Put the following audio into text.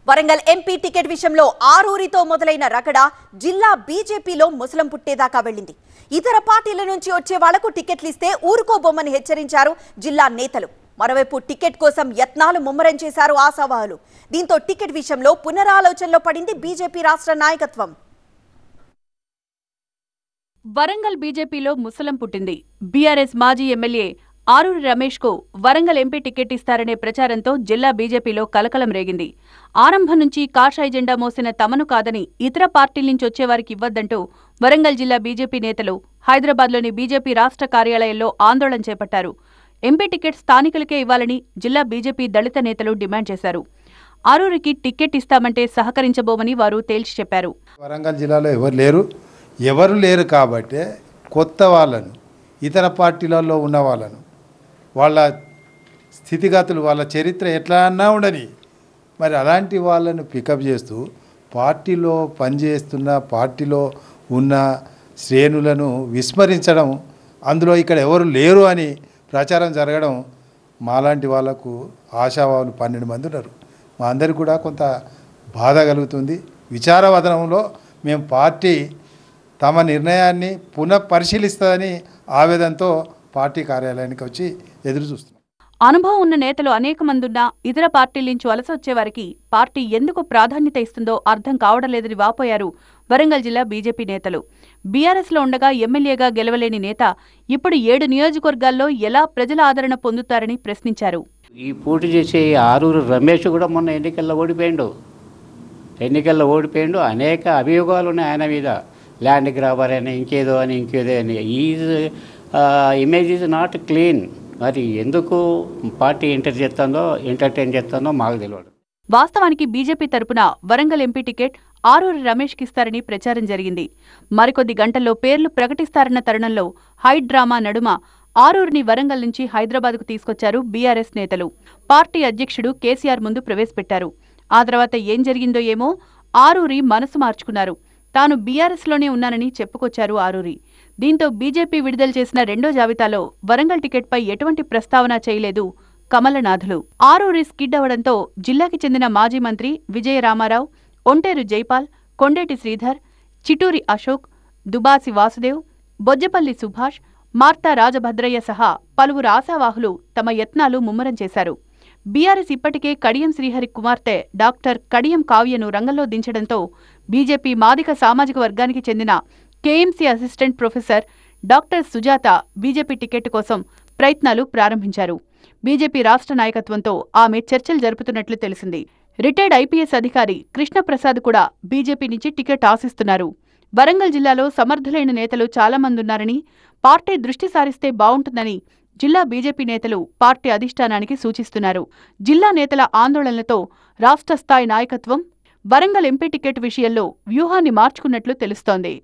Warangal MP ticket విషయంలో ఆరూరితో మొదలైన రగడ జిల్లా బీజేపీలో ముసలం పుట్టేదాకా వెళ్ళింది. ఇతర పార్టీల నుంచి వచ్చే వాళ్లకు టికెట్లు ఇస్తే ఊరుకోబొమ్మని హెచ్చరించారు జిల్లా నేతలు. మరోవైపు టికెట్ కోసం యత్నాలు ముమ్మరం చేశారు ఆశావాహులు. దీంతో టికెట్ విషయంలో పునరాలోచనలో పడింది బీజేపీ రాష్ట్ర నాయకత్వం. వరంగల్ బీజేపీలో ముసలం పుట్టింది. బీఆర్ఎస్ మాజీ ఎమ్మెల్యే ఆరూరి రమేష్ కు వరంగల్ ఎంపీ టికెట్ ఇస్తారనే ప్రచారంతో జిల్లా బీజేపీలో కలకలం రేగింది. ఆరంభం నుంచి కాషాయ జెండా మోసిన తమను కాదని ఇతర పార్టీల నుంచి వచ్చేవారికి ఇవ్వద్దంటూ వరంగల్ జిల్లా బీజేపీ నేతలు హైదరాబాద్లోని బీజేపీ రాష్ట్ర కార్యాలయంలో ఆందోళన చేపట్టారు. ఎంపీ టికెట్ స్థానికులకే ఇవ్వాలని జిల్లా బీజేపీ దళిత నేతలు డిమాండ్ చేశారు. ఆరూరికి టికెట్ ఇస్తామంటే సహకరించబోమని వారు తేల్చి చెప్పారు. వరంగల్ జిల్లాలో ఎవరు లేరు కాబట్టి కొత్త వాళ్ళను, ఇతర పార్టీలలో ఉన్న వాళ్ళను, వాళ్ళ స్థితిగతులు, వాళ్ళ చరిత్ర ఎట్లా అన్నా ఉండని, మరి అలాంటి వాళ్ళను పికప్ చేస్తూ పార్టీలో పనిచేస్తున్న, పార్టీలో ఉన్న శ్రేణులను విస్మరించడం, అందులో ఇక్కడ ఎవరు లేరు అని ప్రచారం జరగడం మాలాంటి వాళ్లకు ఆశావాహులు 12 మంది ఉన్నారు. మా అందరికీ కూడా కొంత బాధ కలుగుతుంది. విచారవదనంలో మేము పార్టీ తమ నిర్ణయాన్ని పునఃపరిశీలిస్తుందని ఆవేదనతో పార్టీ కార్యాలయానికి వచ్చి ఎదురు చూస్తున్నాం. అనుభవం ఉన్న నేతలు అనేక మందున్నా ఇతర పార్టీల నుంచి వలస వచ్చేవారికి పార్టీ ఎందుకు ప్రాధాన్యత ఇస్తుందో అర్థం కావడం లేదని వాపోయారు వరంగల్ జిల్లా బీజేపీ నేతలు. బీఆర్ఎస్లో ఉండగా ఎమ్మెల్యేగా గెలవలేని నేత ఇప్పుడు 7 నియోజకవర్గాల్లో ఎలా ప్రజల ఆదరణ పొందుతారని ప్రశ్నించారు. ఈ పోటీ చేసే ఆరూరు రమేష్ కూడా మొన్న ఎన్నికల్లో ఓడిపోయిండు. అనేక అభియోగాలు ఉన్నాయి ఆయన మీద. ల్యాండ్ గ్రాబర్ అని, ఇంకేదో అని. Image is not clean. మరి ఎందుకు పార్టీ ఎంటర్టైన్ చేస్తుందో మాకు తెలియదు. వాస్తవానికి బీజేపీ తరపున వరంగల్ ఎంపీ టికెట్ ఆరూరి రమేష్కి ఇస్తారని ప్రచారం జరిగింది. మరికొద్ది గంటల్లో పేర్లు ప్రకటిస్తారన్న తరుణంలో హై డ్రామా నడుమ ఆరూరిని వరంగల్ నుంచి హైదరాబాద్కు తీసుకొచ్చారు బీఆర్ఎస్ నేతలు. పార్టీ అధ్యక్షుడు కేసీఆర్ ముందు ప్రవేశపెట్టారు. ఆ తర్వాత ఏం జరిగిందో ఏమో, ఆరూరి మనసు మార్చుకున్నారు. తాను బీఆర్ఎస్లోనే ఉన్నానని చెప్పుకొచ్చారు ఆరూరి. దీంతో బీజేపీ విడుదల చేసిన రెండో జాబితాలో వరంగల్ టికెట్పై ఎటువంటి ప్రస్తావన చేయలేదు కమలనాథులు. ఆరూరి స్కిడ్ అవడంతో జిల్లాకి చెందిన మాజీ మంత్రి విజయ రామారావు, ఒంటేరు జైపాల్, కొండేటి శ్రీధర్, చిటూరి అశోక్, దుబాసి వాసుదేవ్, బొజ్జపల్లి సుభాష్, మార్తా రాజభద్రయ్య సహా పలువురు ఆశావాహులు తమ యత్నాలు ముమ్మరం చేశారు. బీఆర్ఎస్ ఇప్పటికే కడియం శ్రీహరి కుమార్తె డాక్టర్ కడియం కావ్యను రంగంలో దించడంతో బీజేపీ మాదిక సామాజిక వర్గానికి చెందిన KMC assistant professor doctor Sujatha BJP ticket కోసం ప్రయత్నాలు ప్రారంభించారు. బీజేపీ రాష్ట్ర నాయకత్వంతో ఆమె చర్చలు జరుపుతున్నట్లు తెలిసింది. రిటైర్డ్ ఐపీఎస్ అధికారి కృష్ణప్రసాద్ కూడా బీజేపీ నుంచి టికెట్ ఆశిస్తున్నారు. వరంగల్ జిల్లాలో సమర్థులైన నేతలు చాలా మందున్నారని, పార్టీ దృష్టి సారిస్తే బావుంటుందని జిల్లా బీజేపీ నేతలు పార్టీ అధిష్టానానికి సూచిస్తున్నారు. జిల్లా నేతల ఆందోళనలతో రాష్ట్ర స్థాయి నాయకత్వం వరంగల్ ఎంపీ టికెట్ విషయంలో వ్యూహాన్ని మార్చుకున్నట్లు తెలుస్తోంది.